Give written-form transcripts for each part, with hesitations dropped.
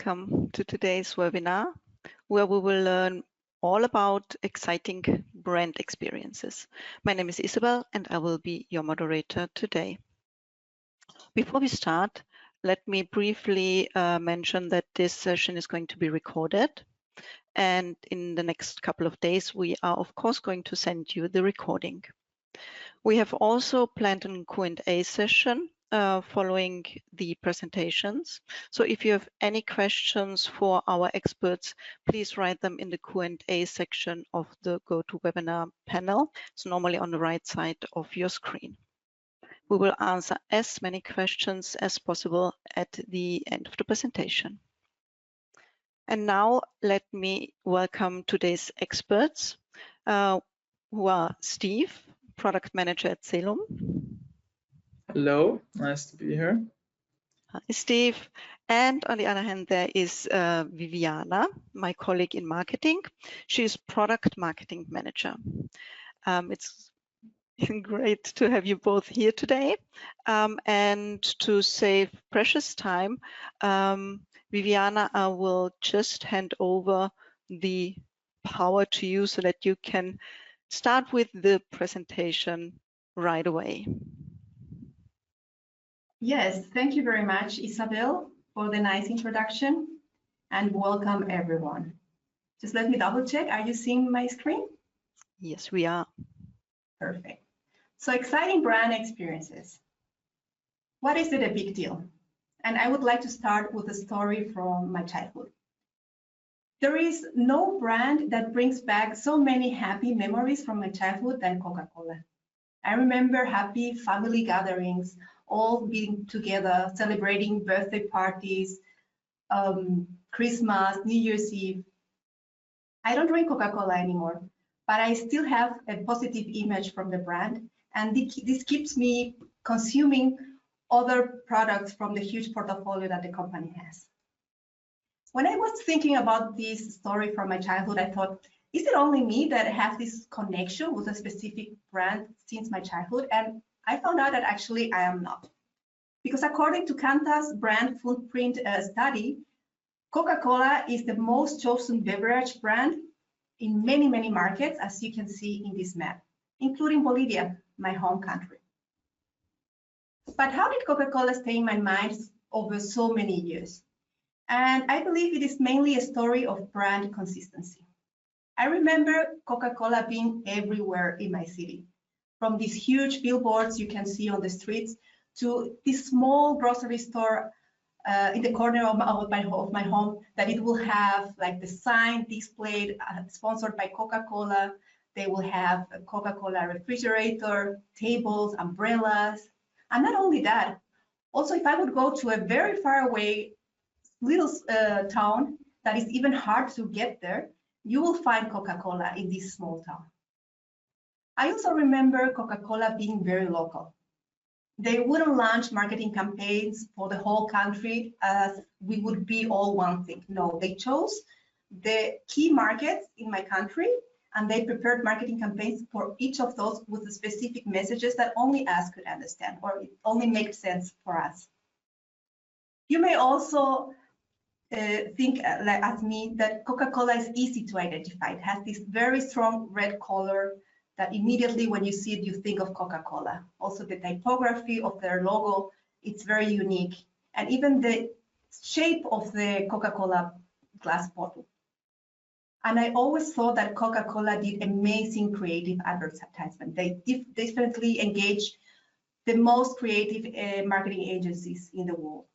welcome to today's webinar, where we will learn all about exciting brand experiences. My name is Isabel and I will be your moderator today. Before we start, let me briefly mention that this session is going to be recorded, and in the next couple of days we are of course going to send you the recording. We have also planned a Q&A session following the presentations. So if you have any questions for our experts, please write them in the Q&A section of the GoToWebinar panel. It's normally on the right side of your screen. We will answer as many questions as possible at the end of the presentation. And now let me welcome today's experts, who are Steve, Product Manager at CELUM. Hello, nice to be here. Hi, Steve. And on the other hand, there is Viviana, my colleague in marketing. She is Product Marketing Manager. It's great to have you both here today. And to save precious time, Viviana, I will just hand over the power to you so that you can start with the presentation right away. Yes, thank you very much, Isabel, for the nice introduction, and welcome everyone. Just let me double check. Are you seeing my screen? Yes, we are. Perfect. So exciting brand experiences. What is it a big deal? And I would like to start with a story from my childhood. There is no brand that brings back so many happy memories from my childhood than Coca-Cola. I remember happy family gatherings, all being together, celebrating birthday parties, Christmas, New Year's Eve. I don't drink Coca-Cola anymore, but I still have a positive image from the brand, and this keeps me consuming other products from the huge portfolio that the company has. When I was thinking about this story from my childhood, I thought, is it only me that have this connection with a specific brand since my childhood? And I found out that actually I am not. Because according to Kantar's brand footprint study, Coca-Cola is the most chosen beverage brand in many, many markets, as you can see in this map, including Bolivia, my home country. But how did Coca-Cola stay in my mind over so many years? And I believe it is mainly a story of brand consistency. I remember Coca-Cola being everywhere in my city, from these huge billboards you can see on the streets to this small grocery store in the corner of my home, that it will have like the sign displayed, sponsored by Coca-Cola. They will have a Coca-Cola refrigerator, tables, umbrellas. And not only that, also if I would go to a very far away little town that is even hard to get there, you will find Coca-Cola in this small town. I also remember Coca-Cola being very local. They wouldn't launch marketing campaigns for the whole country as we would be all one thing. No, they chose the key markets in my country, and they prepared marketing campaigns for each of those with the specific messages that only us could understand, or it only made sense for us. You may also think like as me that Coca-Cola is easy to identify. It has this very strong red color that immediately when you see it, you think of Coca-Cola. Also the typography of their logo, it's very unique. And even the shape of the Coca-Cola glass bottle. And I always thought that Coca-Cola did amazing creative advertisement. They definitely engaged the most creative marketing agencies in the world.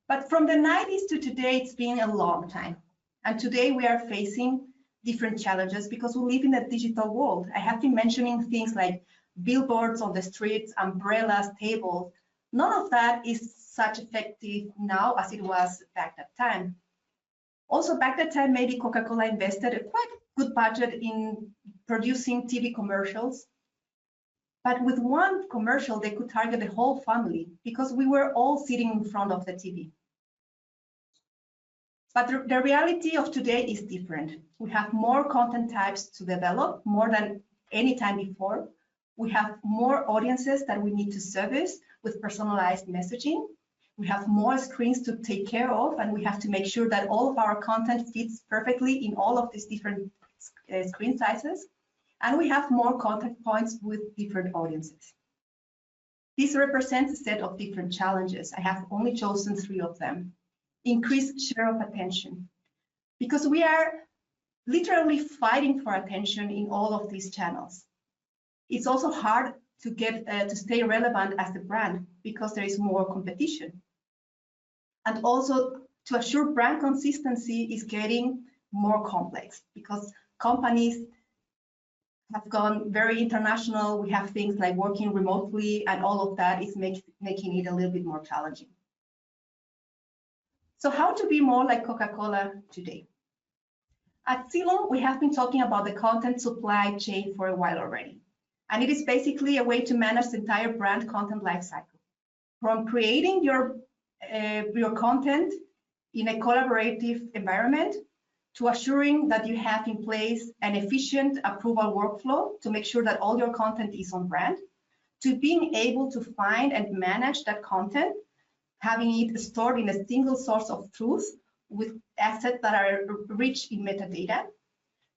But from the 90s to today, it's been a long time. And today we are facing different challenges because we live in a digital world. I have been mentioning things like billboards on the streets, umbrellas, tables. None of that is such effective now as it was back that time. Also back that time, maybe Coca-Cola invested a quite good budget in producing TV commercials. But with one commercial, they could target the whole family because we were all sitting in front of the TV. But the reality of today is different. We have more content types to develop, more than any time before. We have more audiences that we need to service with personalized messaging. We have more screens to take care of, and we have to make sure that all of our content fits perfectly in all of these different screen sizes. And we have more contact points with different audiences. This represents a set of different challenges. I have only chosen 3 of them. Increased share of attention, because we are literally fighting for attention in all of these channels. It's also hard to get to stay relevant as a brand because there is more competition. And also to assure brand consistency is getting more complex because companies have gone very international. We have things like working remotely, and all of that is making it a little bit more challenging. So how to be more like Coca-Cola today? At CELUM, we have been talking about the content supply chain for a while already. And it is basically a way to manage the entire brand content lifecycle. From creating your content in a collaborative environment to assuring that you have in place an efficient approval workflow to make sure that all your content is on brand, to being able to find and manage that content, having it stored in a single source of truth with assets that are rich in metadata,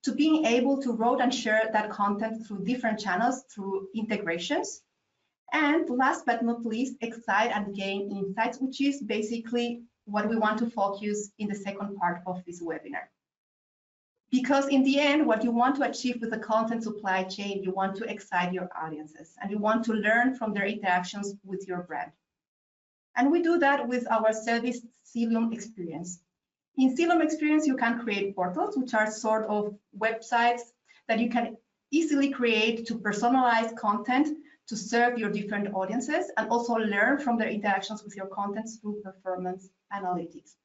to being able to route and share that content through different channels through integrations. And last but not least, excite and gain insights, which is basically what we want to focus in the second part of this webinar. Because in the end, what you want to achieve with the content supply chain, you want to excite your audiences and you want to learn from their interactions with your brand. And we do that with our service CELUM Experience. In CELUM Experience, you can create portals, which are sort of websites that you can easily create to personalize content to serve your different audiences and also learn from their interactions with your content through performance analytics.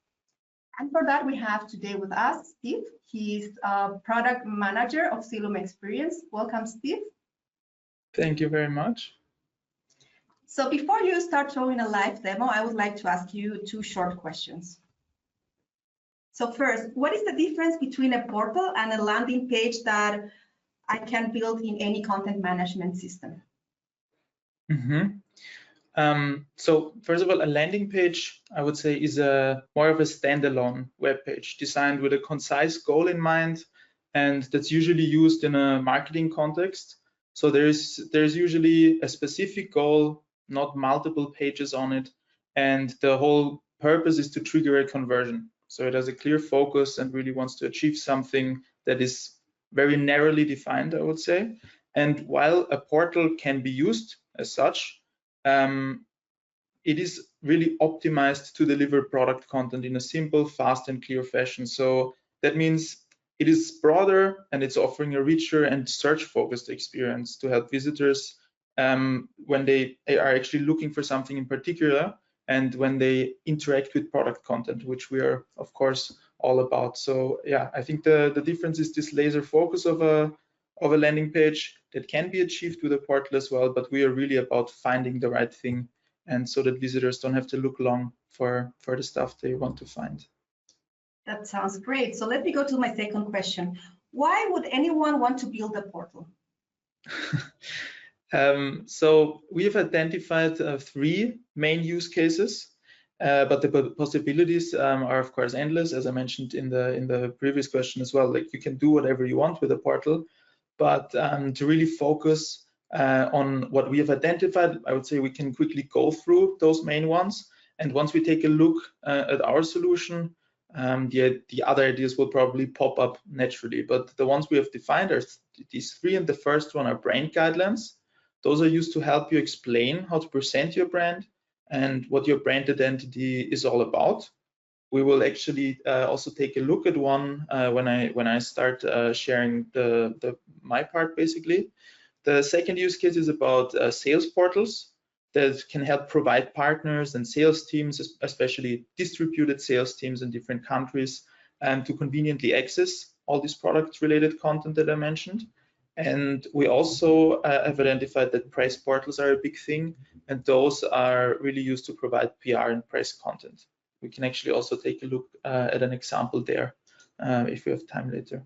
And for that, we have today with us Steve. He's a product manager of CELUM Experience. Welcome, Steve. Thank you very much. So before you start showing a live demo, I would like to ask you 2 short questions. So first, what is the difference between a portal and a landing page that I can build in any content management system? So first of all, a landing page, I would say, is more of a standalone web page designed with a concise goal in mind, and that's usually used in a marketing context. So there's usually a specific goal, not multiple pages on it, and the whole purpose is to trigger a conversion. So it has a clear focus and really wants to achieve something that is very narrowly defined, I would say. And while a portal can be used as such, it is really optimized to deliver product content in a simple, fast, and clear fashion. So that means it is broader and it's offering a richer and search-focused experience to help visitors when they are actually looking for something in particular and when they interact with product content, which we are, of course, all about. So yeah, I think the difference is this laser focus of a landing page that can be achieved with a portal as well, but we are really about finding the right thing, and so that visitors don't have to look long for the stuff they want to find. That sounds great. So let me go to my second question. Why would anyone want to build a portal? So we have identified 3 main use cases, but the possibilities are of course endless, as I mentioned in the previous question as well. Like, you can do whatever you want with a portal, but to really focus on what we have identified, I would say we can quickly go through those main ones. And once we take a look at our solution, the other ideas will probably pop up naturally. But the ones we have defined are these 3, and the first one are brand guidelines. Those are used to help you explain how to present your brand and what your brand identity is all about. We will actually also take a look at one when I start sharing my part, basically. The second use case is about sales portals that can help provide partners and sales teams, especially distributed sales teams in different countries, to conveniently access all this product-related content that I mentioned. And we also have identified that press portals are a big thing, and those are really used to provide PR and press content. We can actually also take a look at an example there if we have time later.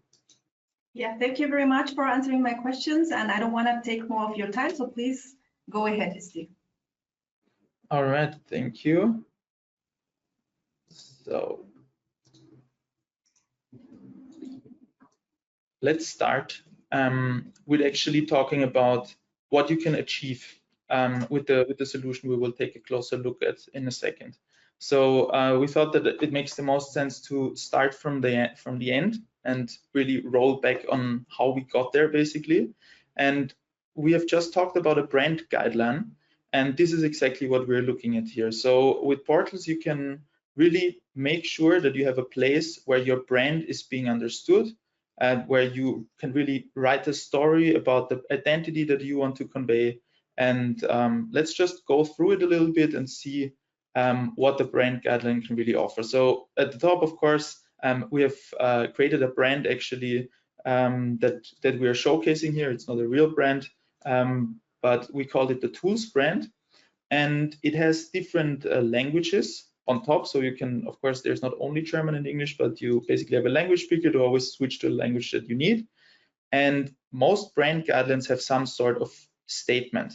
Yeah, thank you very much for answering my questions, and I don't want to take more of your time, so please go ahead, Steve. All right, thank you. So let's start with actually talking about what you can achieve with the solution we will take a closer look at in a second. So we thought that it makes the most sense to start from the end and really roll back on how we got there, basically. And we have just talked about a brand guideline, and this is exactly what we're looking at here. So with portals, you can really make sure that you have a place where your brand is being understood, and where you can really write a story about the identity that you want to convey. And let's just go through it a little bit and see what the brand guideline can really offer. So at the top, of course, we have created a brand actually that we are showcasing here. It's not a real brand, but we called it the tools brand. And it has different languages on top. So you can, of course, there's not only German and English, but you basically have a language speaker to always switch to a language that you need. And most brand guidelines have some sort of statement.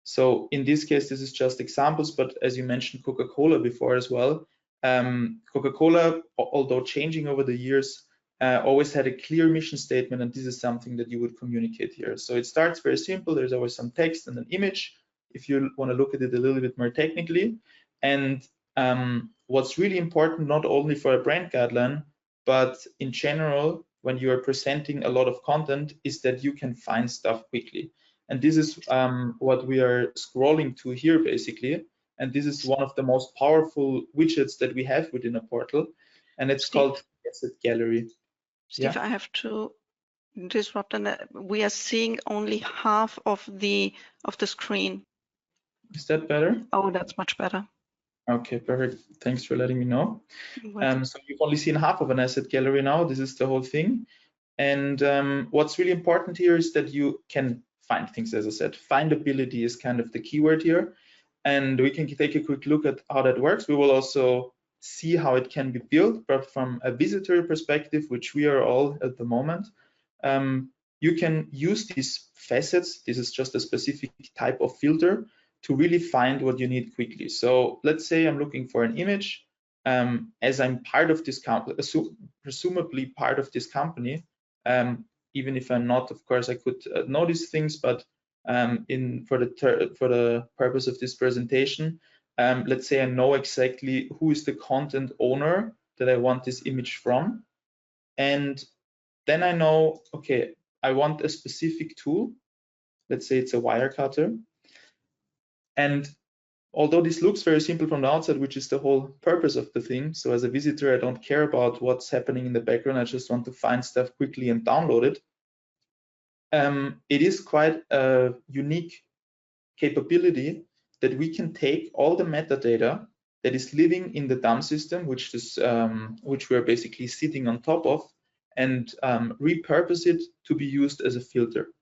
So in this case, this is just examples, but as you mentioned Coca-Cola before as well, Coca-Cola, although changing over the years, always had a clear mission statement, and this is something that you would communicate here. So it starts very simple. There's always some text and an image if you want to look at it a little bit more technically. And what's really important, not only for a brand guideline, but in general, when you are presenting a lot of content, is that you can find stuff quickly. And this is what we are scrolling to here, basically. And this is one of the most powerful widgets that we have within a portal, and it's called Asset Gallery. Steve, I have to disrupt, and we are seeing only half of the screen. Is that better? Oh, that's much better. Okay, perfect. Thanks for letting me know. So you've only seen half of an asset gallery now. This is the whole thing. And what's really important here is that you can find things, as I said. Findability is kind of the keyword here. And we can take a quick look at how that works. We will also see how it can be built, but from a visitor perspective, which we are all at the moment, you can use these facets. This is just a specific type of filter to really find what you need quickly. So let's say I'm looking for an image. As I'm part of this company, presumably part of this company, even if I'm not, of course, I could know these things, but for the purpose of this presentation, let's say I know exactly who is the content owner that I want this image from. And then I know, okay, I want a specific tool. Let's say it's a wire cutter. And although this looks very simple from the outside, which is the whole purpose of the thing, so as a visitor, I don't care about what's happening in the background. I just want to find stuff quickly and download it. It is quite a unique capability that we can take all the metadata that is living in the DAM system, which we're basically sitting on top of, and repurpose it to be used as a filter.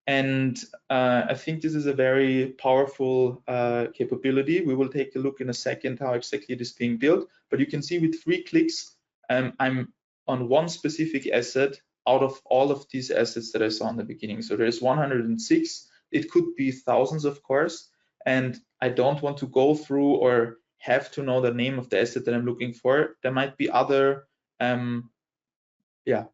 And I think this is a very powerful capability. We will take a look in a second how exactly it is being built, but you can see with 3 clicks, I'm on one specific asset out of all of these assets that I saw in the beginning. So there's 106. It could be thousands, of course, and I don't want to go through or have to know the name of the asset that I'm looking for. There might be other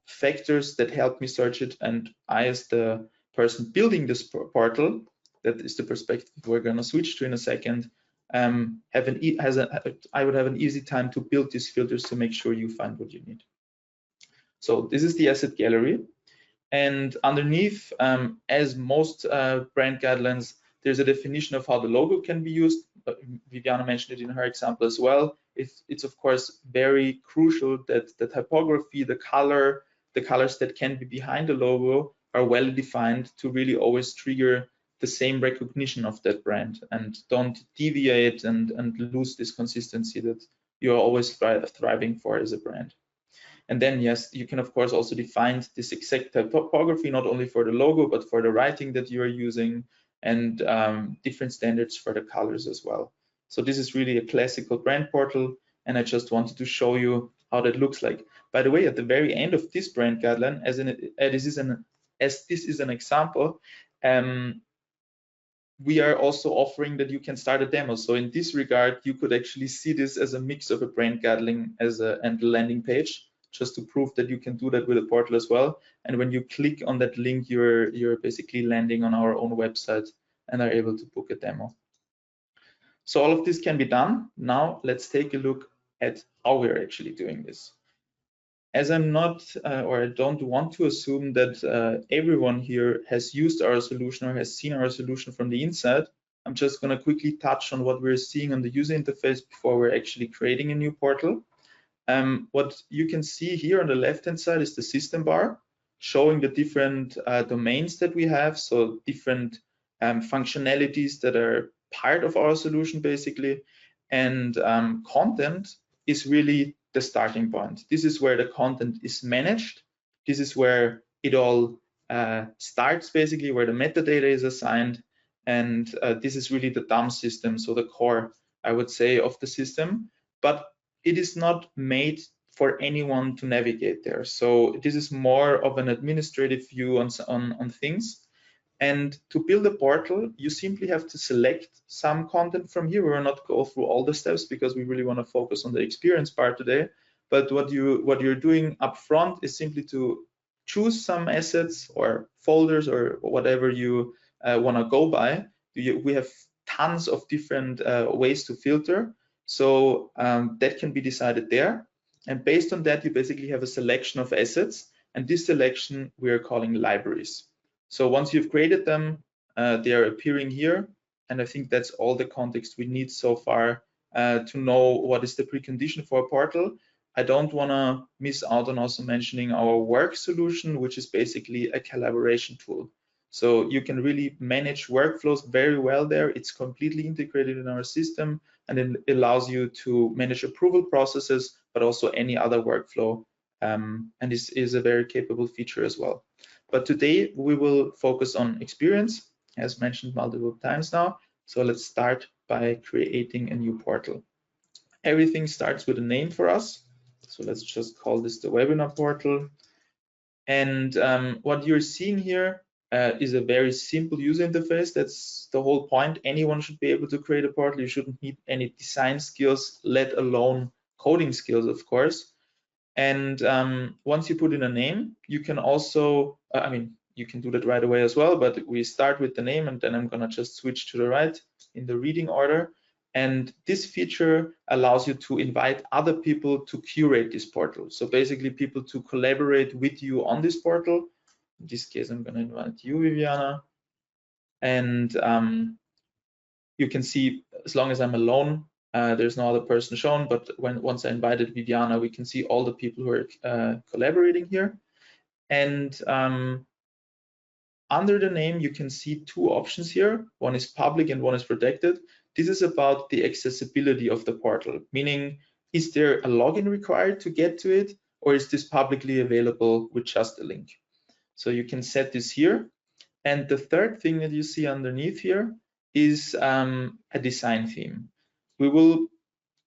factors that help me search it, and I, as the person building this portal, that is the perspective we're going to switch to in a second, I would have an easy time to build these filters to make sure you find what you need. So this is the asset gallery, and underneath, as most brand guidelines, there's a definition of how the logo can be used. Viviana mentioned it in her example as well. It's of course very crucial that the typography, the colors that can be behind the logo are well defined to really always trigger the same recognition of that brand, and don't deviate and lose this consistency that you're always thriving for as a brand. And then, yes, you can of course also define this exact typography, not only for the logo, but for the writing that you are using, and different standards for the colors as well. So this is really a classical brand portal, and I just wanted to show you how that looks like. By the way, at the very end of this brand guideline, as this is an example, we are also offering that you can start a demo. So in this regard, you could actually see this as a mix of a brand guideline and a landing page, just to prove that you can do that with a portal as well. And when you click on that link, you're basically landing on our own website and are able to book a demo. So all of this can be done. Now let's take a look at how we're actually doing this. As I'm not, or I don't want to assume that everyone here has used our solution or has seen our solution from the inside, I'm just going to quickly touch on what we're seeing on the user interface before we're actually creating a new portal. What you can see here on the left-hand side is the system bar, showing the different domains that we have, so different functionalities that are part of our solution, basically. And content is really the starting point. This is where the content is managed. This is where it all starts, basically, where the metadata is assigned. And this is really the DAM system, so the core, I would say, of the system. But it is not made for anyone to navigate there. So this is more of an administrative view on things. And to build a portal, you simply have to select some content from here. We will not go through all the steps because we really want to focus on the experience part today. But what you're doing up front is simply to choose some assets or folders or whatever you want to go by. We have tons of different ways to filter. So that can be decided there. And based on that, you basically have a selection of assets. And this selection we are calling libraries. So once you've created them, they are appearing here. And I think that's all the context we need so far to know what is the precondition for a portal. I don't want to miss out on also mentioning our work solution, which is basically a collaboration tool. So you can really manage workflows very well there. It's completely integrated in our system, and it allows you to manage approval processes, but also any other workflow. And this is a very capable feature as well. But today we will focus on experience, as mentioned multiple times now. So let's start by creating a new portal. Everything starts with a name for us. So let's just call this the webinar portal. And what you're seeing here is a very simple user interface. That's the whole point. Anyone should be able to create a portal. You shouldn't need any design skills, let alone coding skills, of course. And once you put in a name, you can also, you can do that right away as well, but we start with the name and then I'm gonna just switch to the right in the reading order. And this feature allows you to invite other people to curate this portal. So basically people to collaborate with you on this portal. In this case, I'm gonna invite you, Viviana. And you can see as long as I'm alone, there's no other person shown, but once I invited Viviana, we can see all the people who are collaborating here. And under the name, you can see two options here. One is public and one is protected. This is about the accessibility of the portal, meaning is there a login required to get to it, or is this publicly available with just a link? So you can set this here. And the third thing that you see underneath here is a design theme. We will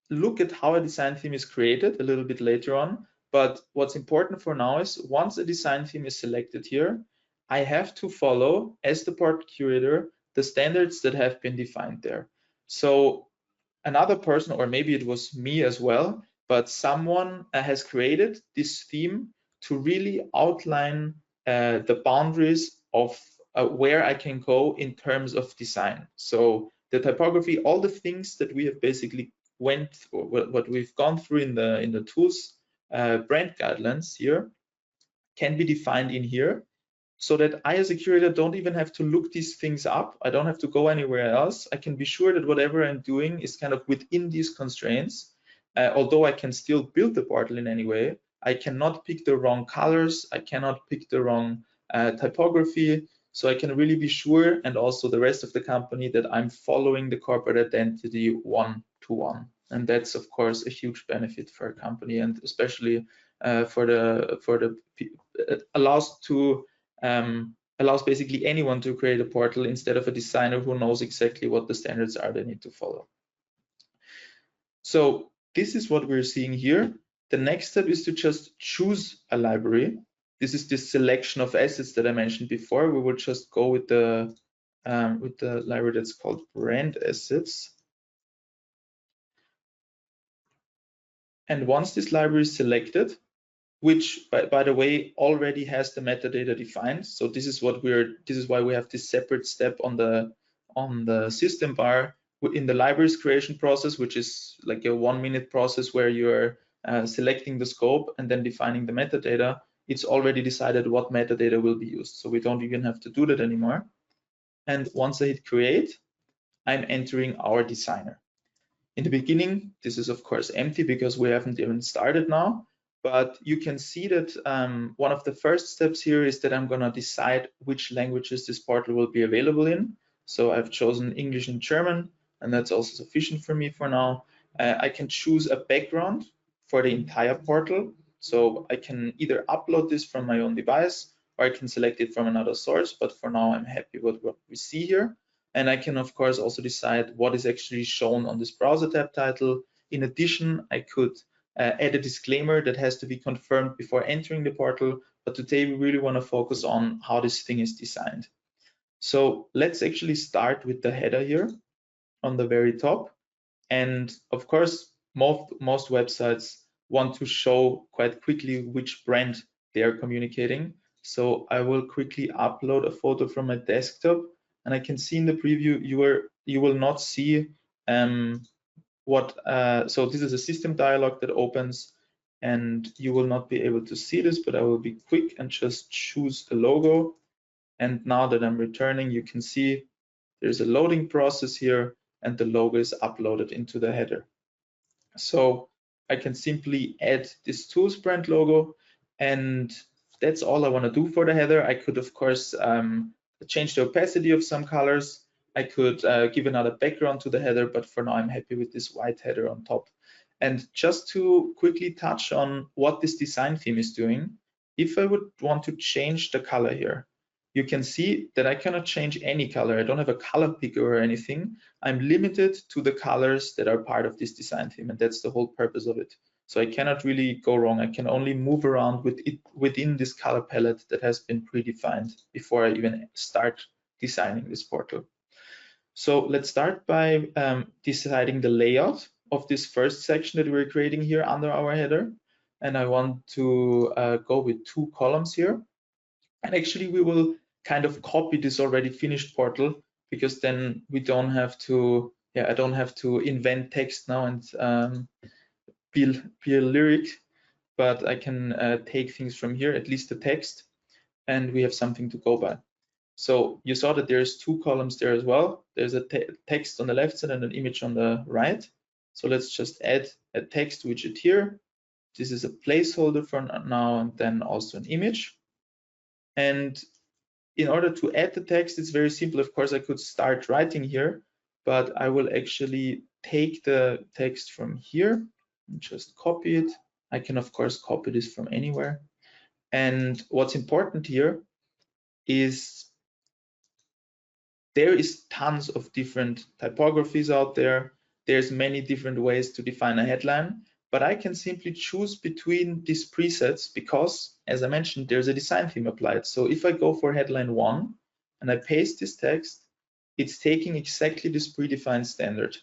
look at how a design theme is created a little bit later on, but what's important for now is once a design theme is selected here, I have to follow, as the portal curator, the standards that have been defined there. So another person, or maybe it was me as well, but someone has created this theme to really outline the boundaries of where I can go in terms of design. So the typography, all the things that we have basically went through, what we've gone through in the tools brand guidelines here, can be defined in here, so that I as a curator don't even have to look these things up. I don't have to go anywhere else. I can be sure that whatever I'm doing is kind of within these constraints. Although I can still build the portal in any way, I cannot pick the wrong colors. I cannot pick the wrong typography. So I can really be sure, and also the rest of the company, that I'm following the corporate identity one-to-one. And that's of course a huge benefit for a company, and especially allows basically anyone to create a portal instead of a designer who knows exactly what the standards are they need to follow. So this is what we're seeing here. The next step is to just choose a library. This is this selection of assets that I mentioned before. We will just go with the with the library that's called brand assets. And once this library is selected, which by the way already has the metadata defined, so this is why we have this separate step on the system bar in the libraries creation process, which is like a 1-minute process where you're selecting the scope and then defining the metadata. It's already decided what metadata will be used, so we don't even have to do that anymore. And once I hit create, I'm entering our designer. In the beginning, this is of course empty because we haven't even started now, but you can see that one of the first steps here is that I'm gonna decide which languages this portal will be available in. So I've chosen English and German, and that's also sufficient for me for now. I can choose a background for the entire portal. So I can either upload this from my own device or I can select it from another source, but for now I'm happy with what we see here. And I can, of course, also decide what is actually shown on this browser tab title. In addition, I could add a disclaimer that has to be confirmed before entering the portal. But today we really want to focus on how this thing is designed. So let's actually start with the header here on the very top. And of course, most websites want to show quite quickly which brand they are communicating. So I will quickly upload a photo from my desktop, and I can see in the preview you will not see so this is a system dialog that opens, and you will not be able to see this, but I will be quick and just choose the logo. And now that I'm returning, you can see there's a loading process here, and the logo is uploaded into the header. So I can simply add this tools brand logo, and that's all I want to do for the header. I could, of course, change the opacity of some colors. I could give another background to the header, but for now I'm happy with this white header on top. And just to quickly touch on what this design theme is doing, if I would want to change the color here, you can see that I cannot change any color. I don't have a color picker or anything. I'm limited to the colors that are part of this design theme, and that's the whole purpose of it. So I cannot really go wrong. I can only move around with it within this color palette that has been predefined before I even start designing this portal. So let's start by deciding the layout of this first section that we're creating here under our header. And I want to go with 2 columns here. And actually we will kind of copy this already finished portal, because then we don't have to, I don't have to invent text now and be a lyric, but I can take things from here, at least the text, and we have something to go by. So you saw that there's 2 columns there as well. There's a text on the left side and an image on the right. So let's just add a text widget here. This is a placeholder for now, and then also an image. And in order to add the text, it's very simple. Of course, I could start writing here, but I will actually take the text from here and just copy it. I can, of course, copy this from anywhere. And what's important here is there is tons of different typographies out there. There's many different ways to define a headline, but I can simply choose between these presets because, as I mentioned, there's a design theme applied. So if I go for headline 1 and I paste this text, it's taking exactly this predefined standard.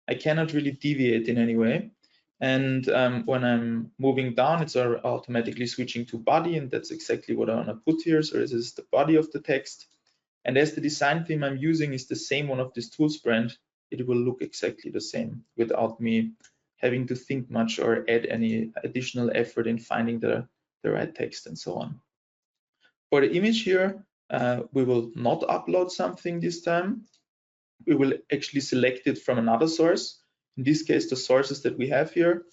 I cannot really deviate in any way. And when I'm moving down, it's automatically switching to body, and that's exactly what I want to put here. So this is the body of the text. And as the design theme I'm using is the same one of this tools brand, it will look exactly the same without me having to think much or add any additional effort in finding the right text and so on. For the image here, we will not upload something this time. We will actually select it from another source. In this case, the sources that we have here,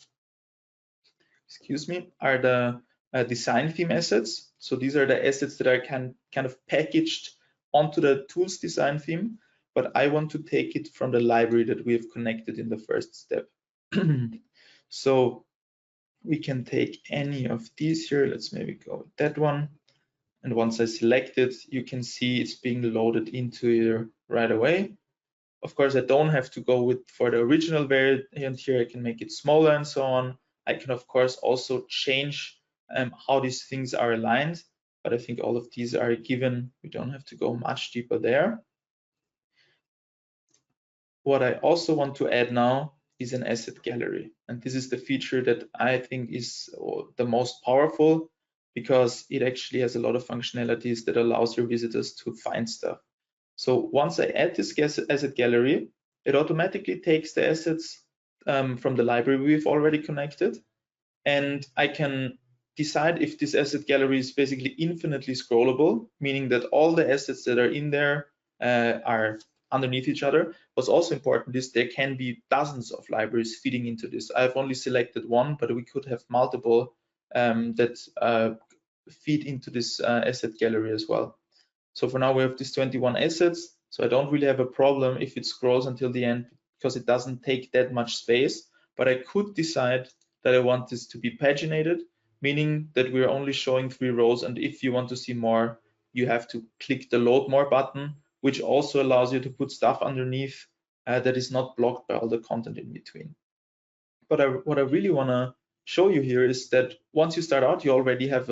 are the design theme assets. So these are the assets that are kind of packaged onto the tools design theme, but I want to take it from the library that we have connected in the first step. So we can take any of these here. Let's maybe go with that one. And once I select it, you can see it's being loaded into here right away. Of course, I don't have to go for the original variant here. I can make it smaller and so on. I can, of course, also change how these things are aligned, but I think all of these are given. We don't have to go much deeper there. what I also want to add now is an asset gallery. And this is the feature that I think is the most powerful, because it actually has a lot of functionalities that allows your visitors to find stuff. So once I add this asset gallery, it automatically takes the assets from the library we've already connected, and I can decide if this asset gallery is basically infinitely scrollable, meaning that all the assets that are in there are underneath each other. What's also important is there can be dozens of libraries feeding into this. I've only selected one, but we could have multiple that feed into this asset gallery as well. So for now we have these 21 assets, so I don't really have a problem if it scrolls until the end, because it doesn't take that much space. But I could decide that I want this to be paginated, meaning that we're only showing 3 rows, and if you want to see more, you have to click the load more button, which also allows you to put stuff underneath that is not blocked by all the content in between. But what I really want to show you here is that once you start out, you already have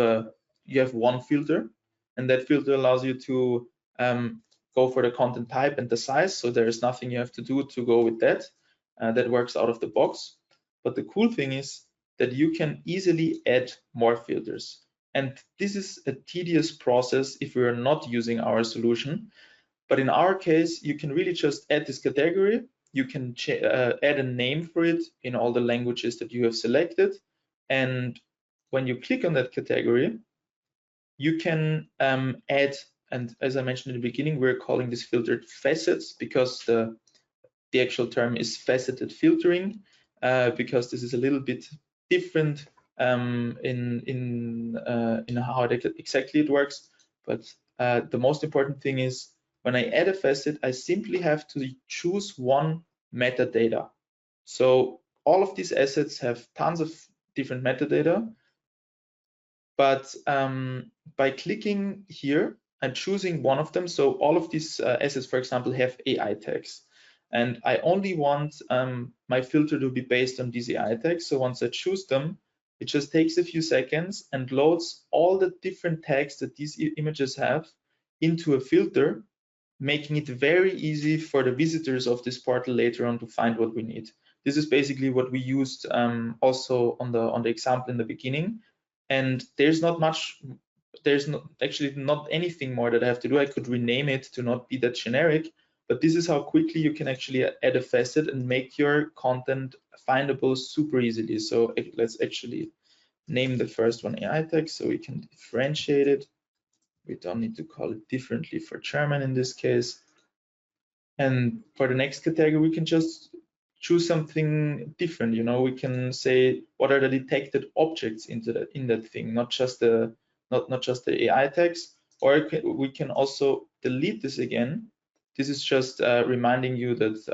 one filter, and that filter allows you to go for the content type and the size. So there is nothing you have to do to go with that. That works out of the box. But the cool thing is that you can easily add more filters. And this is a tedious process if we're not using our solution. But in our case, you can really just add this category. You can add a name for it in all the languages that you have selected. And when you click on that category, you can add, and as I mentioned in the beginning, we're calling this filtered facets, because the actual term is faceted filtering, because this is a little bit different in how exactly it works. But the most important thing is, when I add a facet, I simply have to choose one metadata. So all of these assets have tons of different metadata, but by clicking here and choosing one of them, so all of these assets, for example, have AI tags, and I only want my filter to be based on these AI tags. So once I choose them, it just takes a few seconds and loads all the different tags that these images have into a filter, making it very easy for the visitors of this portal later on to find what we need. This is basically what we used also on the example in the beginning. And there's not much, there's actually not anything more that I have to do. I could rename it to not be that generic, but this is how quickly you can actually add a facet and make your content findable super easily. So let's actually name the first one AI tag so we can differentiate it. We don't need to call it differently for German in this case. And for the next category, we can just choose something different. You know, we can say what are the detected objects in that thing, not just the AI tags. Or we can also delete this again. This is just reminding you that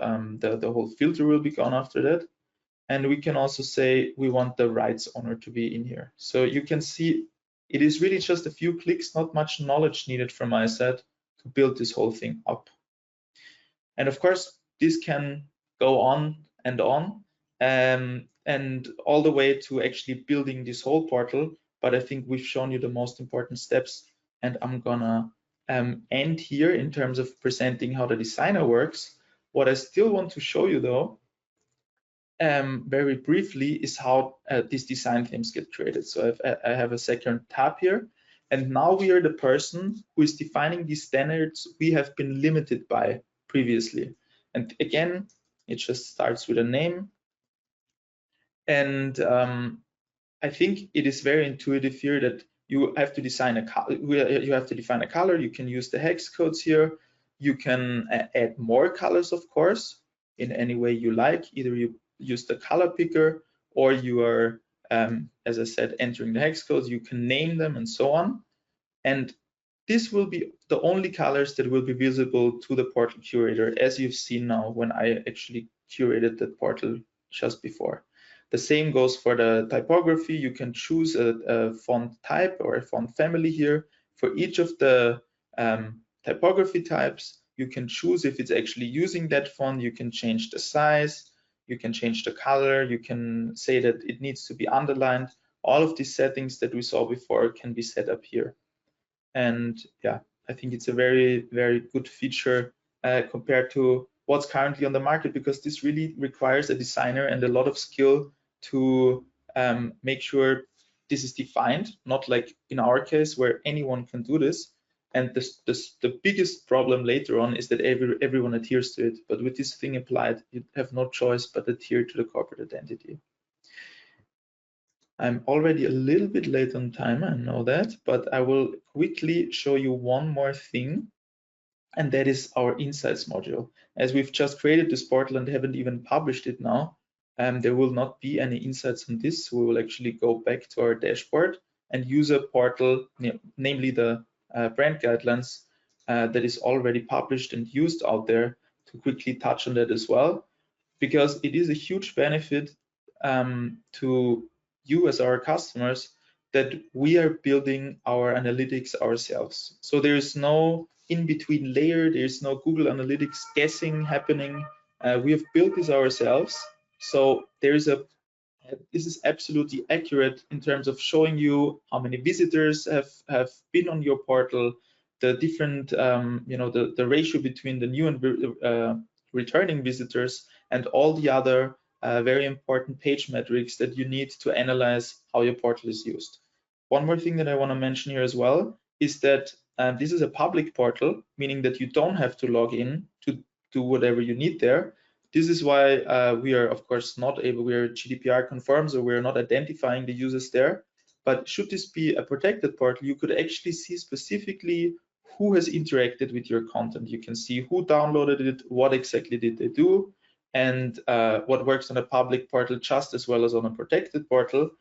the whole filter will be gone after that. And we can also say we want the rights owner to be in here. So you can see it is really just a few clicks, not much knowledge needed from my side to build this whole thing up. And of course, this can go on, and all the way to actually building this whole portal. But I think we've shown you the most important steps, and I'm gonna end here in terms of presenting how the designer works. What I still want to show you though, very briefly, is how these design themes get created. So I have a second tab here, and now we are the person who is defining these standards we have been limited by previously. And again, it just starts with a name. And I think it is very intuitive here that you have to design a color. You have to define a color. You can use the hex codes here. You can add more colors, of course, in any way you like. Either you use the color picker, or you are, as I said, entering the hex codes. You can name them and so on. And this will be the only colors that will be visible to the portal curator, as you've seen now when I actually curated the portal just before. The same goes for the typography. You can choose a font type or a font family here. For each of the typography types, you can choose if it's actually using that font. You can change the size, you can change the color, you can say that it needs to be underlined. All of these settings that we saw before can be set up here. And yeah, I think it's a very, very good feature compared to what's currently on the market, because this really requires a designer and a lot of skill to make sure this is defined, not like in our case where anyone can do this. And the biggest problem later on is that everyone adheres to it. But with this thing applied, you have no choice but adhere to the corporate identity. I'm already a little bit late on time, I know that, but I will quickly show you one more thing, and that is our Insights module. As we've just created this portal and haven't even published it now, there will not be any insights on this. So we will actually go back to our dashboard and use a portal, namely the brand guidelines that is already published and used out there, to quickly touch on that as well, because it is a huge benefit to you as our customers that we are building our analytics ourselves. So there is no in-between layer, there's no Google Analytics guessing happening. We have built this ourselves. So this is absolutely accurate in terms of showing you how many visitors have been on your portal, the different, the ratio between the new and returning visitors, and all the other very important page metrics that you need to analyze how your portal is used. One more thing that I want to mention here as well is that this is a public portal, meaning that you don't have to log in to do whatever you need there. This is why we are, of course, not able, we are GDPR conformed, so we're not identifying the users there. But should this be a protected portal, you could actually see specifically who has interacted with your content. You can see who downloaded it, what exactly did they do, and what works on a public portal just as well as on a protected portal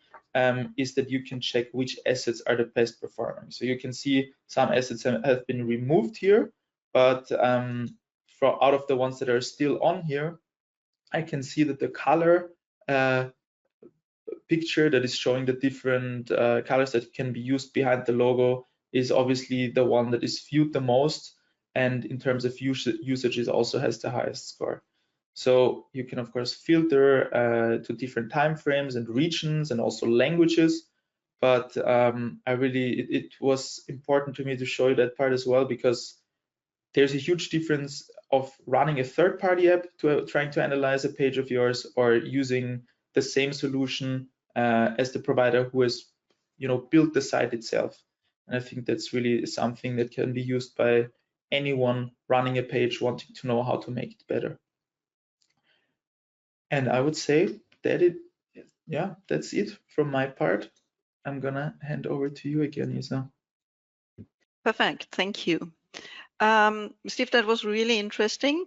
is that you can check which assets are the best performing. So you can see some assets have been removed here, but out of the ones that are still on here, I can see that the color picture that is showing the different colors that can be used behind the logo is obviously the one that is viewed the most, and in terms of usage, it also has the highest score. So you can of course filter to different time frames and regions and also languages, but it was important to me to show you that part as well, because there's a huge difference of running a third-party app to trying to analyze a page of yours, or using the same solution as the provider who has built the site itself. And I think that's really something that can be used by anyone running a page wanting to know how to make it better. And I would say that that's it from my part. I'm gonna hand over to you again, Isa. Perfect, thank you. Steve, that was really interesting.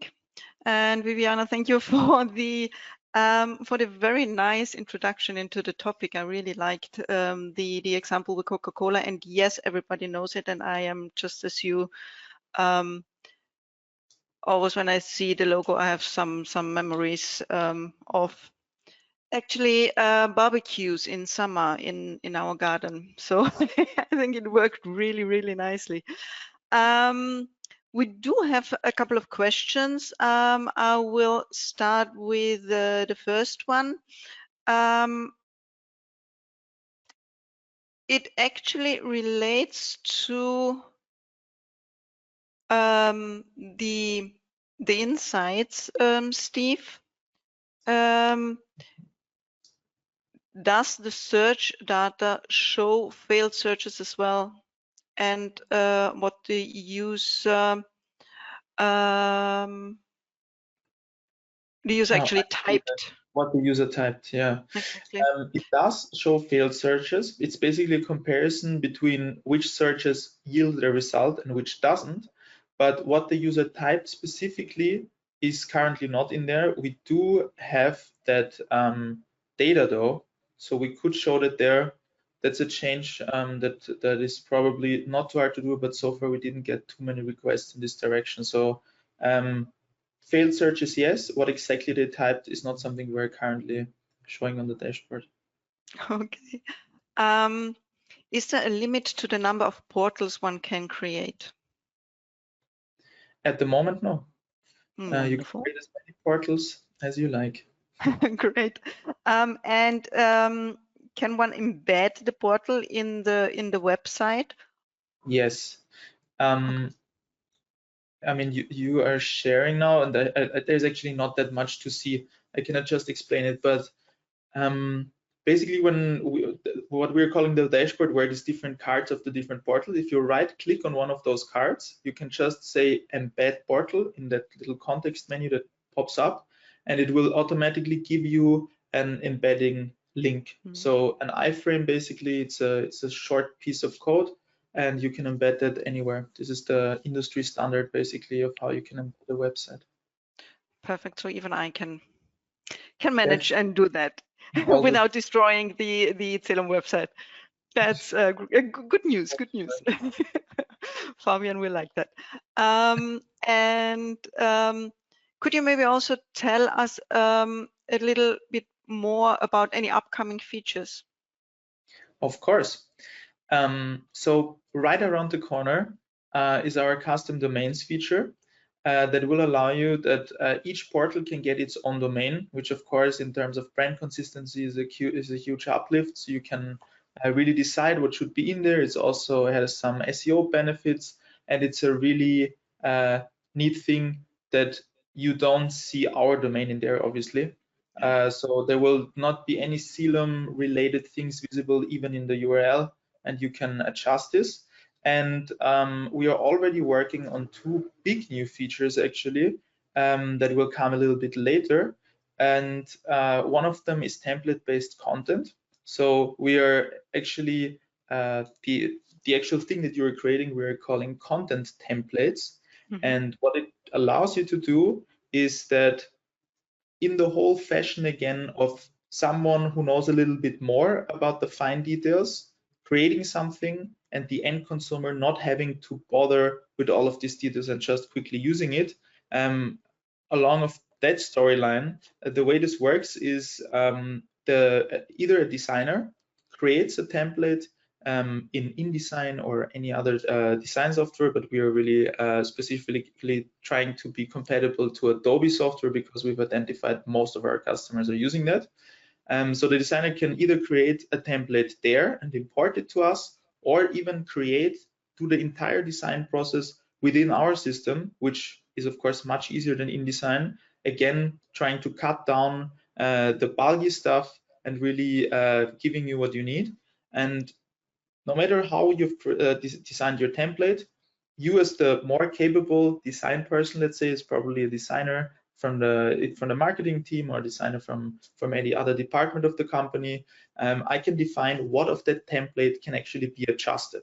And Viviana, thank you for the very nice introduction into the topic. I really liked the example with Coca-Cola, and yes, everybody knows it, and I am just as you. Always when I see the logo, I have some memories of actually barbecues in summer in our garden. So I think it worked really nicely. We do have a couple of questions. I will start with the first one. It actually relates to the insights, Steve. Does the search data show failed searches as well, and what the user actually typed? What the user typed, yeah. Exactly. It does show failed searches. It's basically a comparison between which searches yield a result and which doesn't. But what the user typed specifically is currently not in there. We do have that data though, so we could show that there. That's a change that is probably not too hard to do, but so far we didn't get too many requests in this direction. So failed searches, yes. What exactly they typed is not something we're currently showing on the dashboard. Okay. Is there a limit to the number of portals one can create? At the moment, no. You can Wonderful. create as many portals as you like. Great. And can one embed the portal in the website? Yes. I mean, you are sharing now, and there's actually not that much to see. I cannot just explain it, but basically what we're calling the dashboard, where these different cards of the different portals, if you right click on one of those cards, you can just say embed portal in that little context menu that pops up, and it will automatically give you an embedding link. So an iframe, basically, it's a short piece of code, and you can embed that anywhere. This is the industry standard, basically, of how you can embed a website. Perfect. So even I can manage and do that without destroying the CELUM website. That's good news. Good news. Fabian will like that. Could you maybe also tell us a little bit more about any upcoming features? Of course. So right around the corner is our custom domains feature that will allow you that each portal can get its own domain, which of course in terms of brand consistency is a huge uplift. So you can really decide what should be in there. It also has some SEO benefits, and it's a really neat thing that you don't see our domain in there, obviously. So there will not be any CELUM related things visible even in the URL, and you can adjust this. And we are already working on two big new features actually that will come a little bit later. And one of them is template-based content. So we are actually the actual thing that you're creating, we're calling content templates. And what it allows you to do is that in the whole fashion again of someone who knows a little bit more about the fine details, creating something and the end consumer not having to bother with all of these details and just quickly using it. Along of that storyline, the way this works is either a designer creates a template in InDesign or any other design software, but we are really specifically trying to be compatible to Adobe software because we've identified most of our customers are using that. So the designer can either create a template there and import it to us, or even do the entire design process within our system, which is of course much easier than InDesign. Again, trying to cut down the bulky stuff and really giving you what you need. And no matter how you've designed your template, you as the more capable design person, let's say, is probably a designer from the marketing team or designer from any other department of the company. I can define what of that template can actually be adjusted.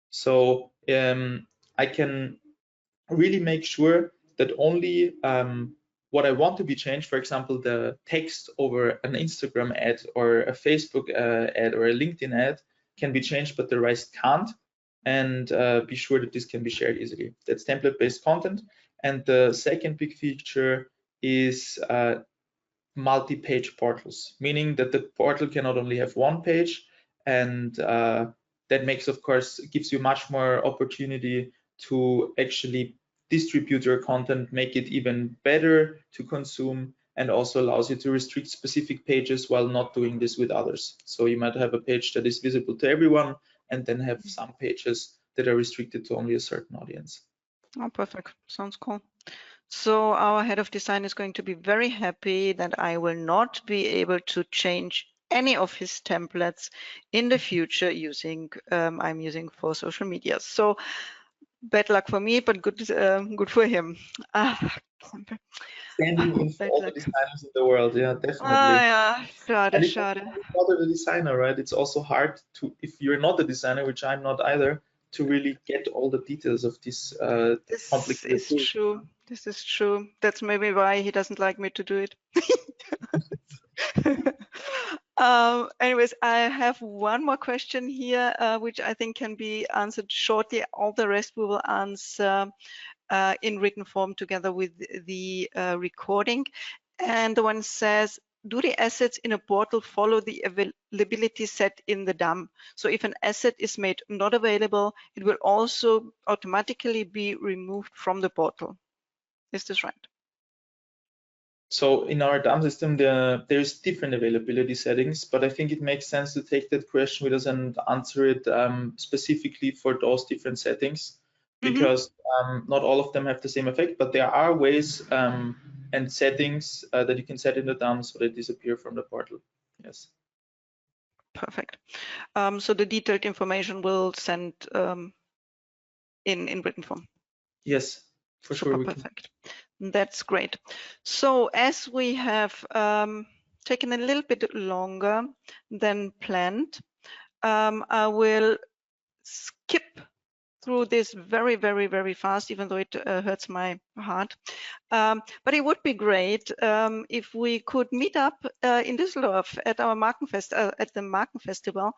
So I can really make sure that only what I want to be changed, for example, the text over an Instagram ad or a Facebook ad or a LinkedIn ad, can be changed, but the rest can't. And be sure that this can be shared easily. That's template-based content. And the second big feature is multi-page portals, meaning that the portal can not only have one page, and that makes, of course, gives you much more opportunity to actually distribute your content, make it even better to consume, and also allows you to restrict specific pages while not doing this with others. So you might have a page that is visible to everyone, and then have some pages that are restricted to only a certain audience. Oh, perfect. Sounds cool. So our head of design is going to be very happy that I will not be able to change any of his templates in the future using I'm using for social media. So bad luck for me, but good for him. Standing in for all the designers in the world, yeah, definitely. Yeah, schade. Not the designer, right? It's also hard to, if you're not a designer, which I'm not either, to really get all the details of this complicated This is true. This is true. That's maybe why he doesn't like me to do it. Anyways, I have one more question here, which I think can be answered shortly. All the rest we will answer in written form together with the recording. And the one says, do the assets in a portal follow the availability set in the DAM? So if an asset is made not available, it will also automatically be removed from the portal. Is this right? So in our DAM system, there's different availability settings, but I think it makes sense to take that question with us and answer it specifically for those different settings. because not all of them have the same effect, but there are ways and settings that you can set in the DOM so they disappear from the portal. Yes. Perfect. So the detailed information will send in written form. Yes, for sure. Super, perfect. That's great. So as we have taken a little bit longer than planned, I will skip through this very, very, very fast, even though it hurts my heart. But it would be great if we could meet up in Düsseldorf at our Markenfest, at the Markenfestival,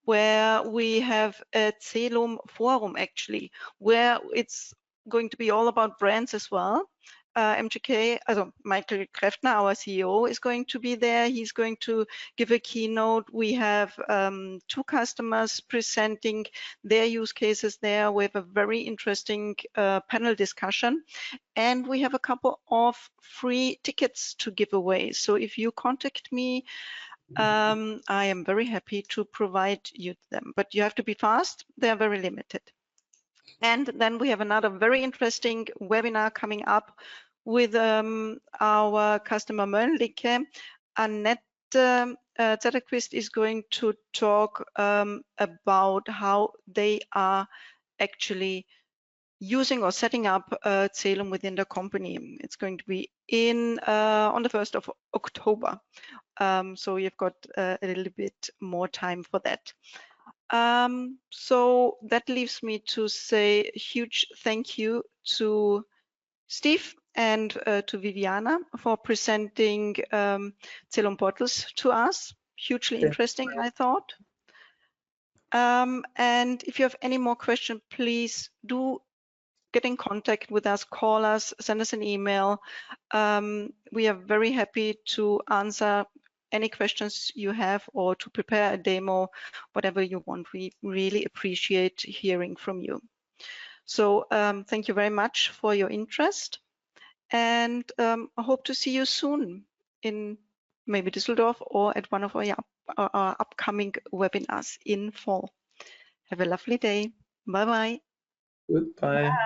where we have a CELUM forum actually, where it's going to be all about brands as well. MGK, also Michael Kreftner, our CEO, is going to be there. He's going to give a keynote. We have 2 customers presenting their use cases there. We have a very interesting panel discussion, and we have a couple of free tickets to give away. So if you contact me, I am very happy to provide you them, but you have to be fast. They are very limited. And then we have another very interesting webinar coming up with our customer Mölnlycke. Annette Zetterquist is going to talk about how they are actually using or setting up CELUM within the company. It's going to be in on the 1st of October. So you've got a little bit more time for that. So that leaves me to say a huge thank you to Steve and to Viviana for presenting CELUM portals to us. Hugely interesting, I thought. And if you have any more questions, please do get in contact with us, call us, send us an email. We are very happy to answer any questions you have or to prepare a demo, whatever you want. We really appreciate hearing from you. So thank you very much for your interest, and I hope to see you soon in maybe Düsseldorf or at one of our upcoming webinars in fall. Have a lovely day. Bye-bye. Goodbye. Bye.